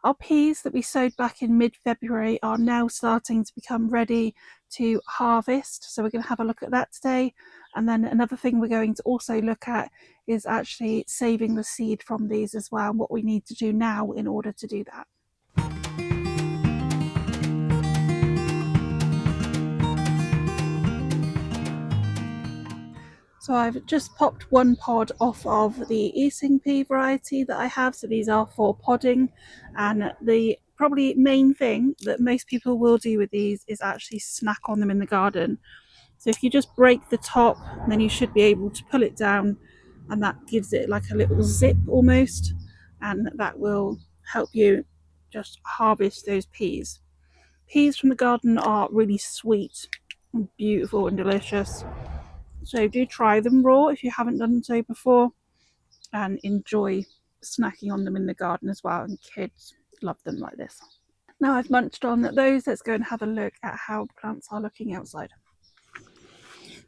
Our peas that we sowed back in mid-February are now starting to become ready to harvest. So we're going to have a look at that today. And then another thing we're going to also look at is actually saving the seed from these as well, and what we need to do now in order to do that. So I've just popped one pod off of the eating pea variety that I have. So these are for podding, and the probably main thing that most people will do with these is actually snack on them in the garden. So if you just break the top, then you should be able to pull it down, and that gives it like a little zip almost, and that will help you just harvest those peas. Peas from the garden are really sweet and beautiful and delicious. So do try them raw if you haven't done so before, and enjoy snacking on them in the garden as well. And kids love them like this. Now I've munched on those, let's go and have a look at how the plants are looking outside.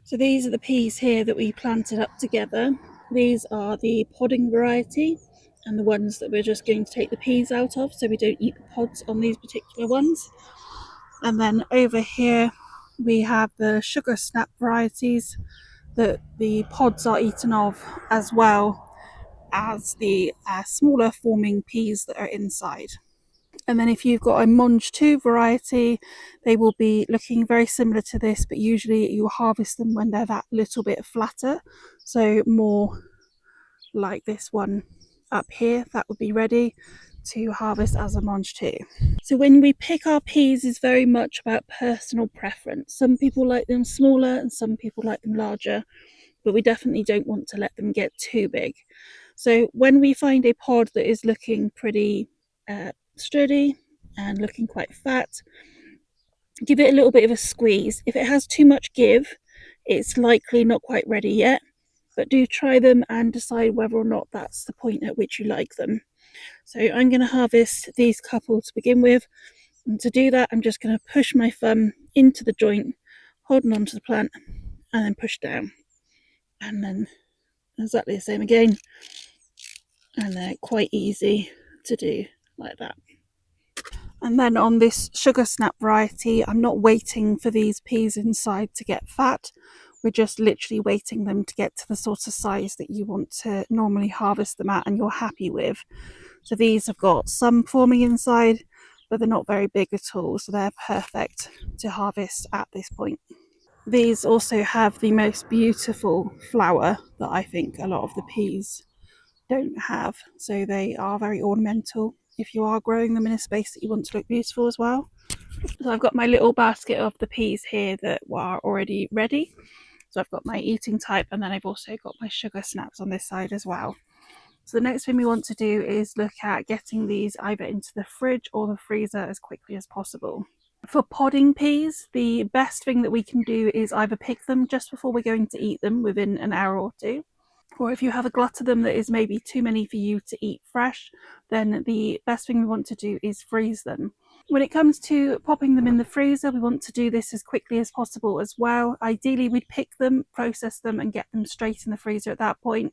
So these are the peas here that we planted up together. These are the podding variety, and the ones that we're just going to take the peas out of, so we don't eat the pods on these particular ones. And then over here we have the sugar snap varieties that the pods are eaten of, as well as the smaller forming peas that are inside. And then if you've got a Monge 2 variety, they will be looking very similar to this, but usually you harvest them when they're that little bit flatter. So more like this one up here, that would be ready to harvest as a Monge 2. So when we pick our peas is very much about personal preference. Some people like them smaller and some people like them larger, but we definitely don't want to let them get too big. So when we find a pod that is looking pretty sturdy and looking quite fat, give it a little bit of a squeeze. If it has too much give, it's likely not quite ready yet, but do try them and decide whether or not that's the point at which you like them. So I'm going to harvest these couple to begin with, and to do that I'm just going to push my thumb into the joint, holding onto the plant, and then push down, and then exactly the same again, and they're quite easy to do like that. And then on this sugar snap variety, I'm not waiting for these peas inside to get fat. We're just literally waiting them to get to the sort of size that you want to normally harvest them at and you're happy with. So these have got some forming inside, but they're not very big at all, so they're perfect to harvest at this point. These also have the most beautiful flower that I think a lot of the peas don't have, so they are very ornamental if you are growing them in a space that you want to look beautiful as well. So I've got my little basket of the peas here that are already ready. So I've got my eating type, and then I've also got my sugar snaps on this side as well. So the next thing we want to do is look at getting these either into the fridge or the freezer as quickly as possible. For podding peas, the best thing that we can do is either pick them just before we're going to eat them within an hour or two, or if you have a glut of them that is maybe too many for you to eat fresh, then the best thing we want to do is freeze them. When it comes to popping them in the freezer, we want to do this as quickly as possible as well. Ideally, we'd pick them, process them, and get them straight in the freezer at that point.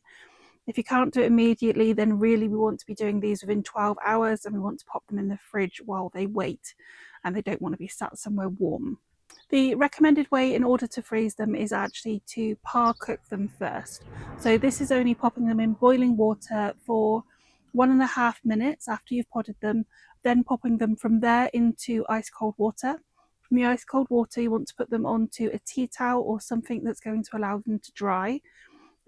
If you can't do it immediately, then really we want to be doing these within 12 hours, and we want to pop them in the fridge while they wait, and they don't want to be sat somewhere warm. The recommended way in order to freeze them is actually to par cook them first. So this is only popping them in boiling water for 1.5 minutes after you've podded them, then popping them from there into ice cold water. From the ice cold water, you want to put them onto a tea towel or something that's going to allow them to dry.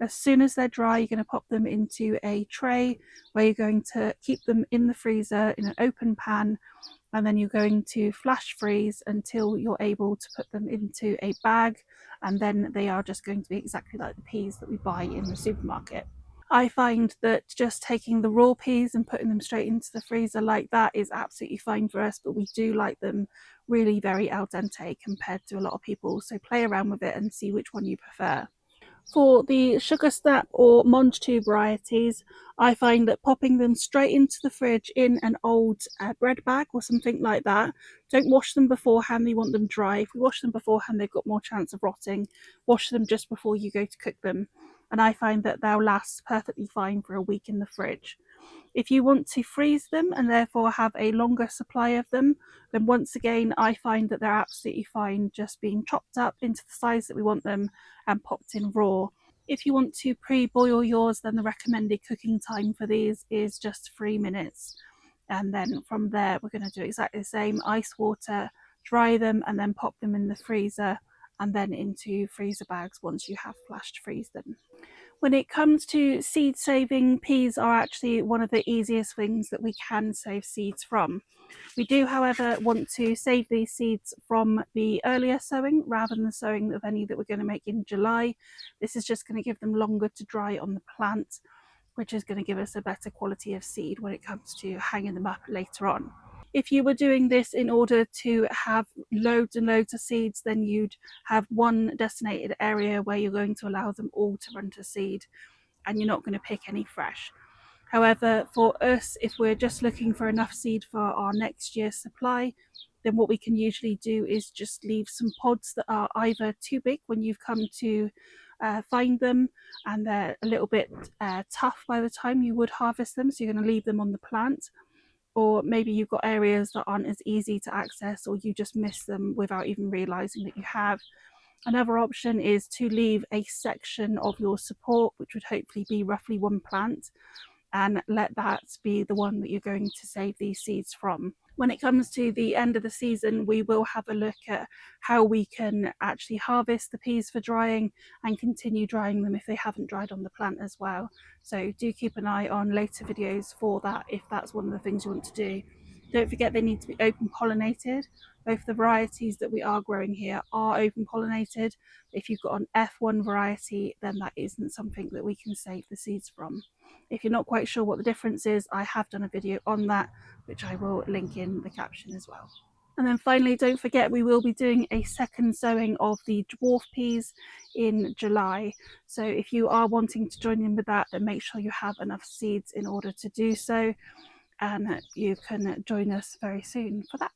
As soon as they're dry, you're going to pop them into a tray where you're going to keep them in the freezer in an open pan, and then you're going to flash freeze until you're able to put them into a bag, and then they are just going to be exactly like the peas that we buy in the supermarket. I find that just taking the raw peas and putting them straight into the freezer like that is absolutely fine for us, but we do like them really very al dente compared to a lot of people, so play around with it and see which one you prefer. For the sugar snap or Monge 2 varieties, I find that popping them straight into the fridge in an old bread bag or something like that. Don't wash them beforehand, you want them dry. If we wash them beforehand, they've got more chance of rotting. Wash them just before you go to cook them, and I find that they'll last perfectly fine for a week in the fridge. If you want to freeze them and therefore have a longer supply of them, then once again, I find that they're absolutely fine just being chopped up into the size that we want them and popped in raw. If you want to pre-boil yours, then the recommended cooking time for these is just 3 minutes. And then from there, we're going to do exactly the same: ice water, dry them, and then pop them in the freezer and then into freezer bags once you have flash freeze them. When it comes to seed saving, peas are actually one of the easiest things that we can save seeds from. We do, however, want to save these seeds from the earlier sowing rather than the sowing of any that we're going to make in July. This is just going to give them longer to dry on the plant, which is going to give us a better quality of seed when it comes to hanging them up later on. If you were doing this in order to have loads and loads of seeds, then you'd have one designated area where you're going to allow them all to run to seed, and you're not going to pick any fresh. However, for us, if we're just looking for enough seed for our next year's supply, then what we can usually do is just leave some pods that are either too big when you've come to find them, and they're a little bit tough by the time you would harvest them, so you're going to leave them on the plant. Or maybe you've got areas that aren't as easy to access, or you just miss them without even realizing that you have. Another option is to leave a section of your support, which would hopefully be roughly one plant, and let that be the one that you're going to save these seeds from. When it comes to the end of the season, we will have a look at how we can actually harvest the peas for drying and continue drying them if they haven't dried on the plant as well. So do keep an eye on later videos for that if that's one of the things you want to do. Don't forget they need to be open pollinated. Both the varieties that we are growing here are open pollinated. If you've got an F1 variety, then that isn't something that we can save the seeds from. If you're not quite sure what the difference is, I have done a video on that, which I will link in the caption as well. And then finally, don't forget we will be doing a second sowing of the dwarf peas in July. So if you are wanting to join in with that, then make sure you have enough seeds in order to do so. And you can join us very soon for that.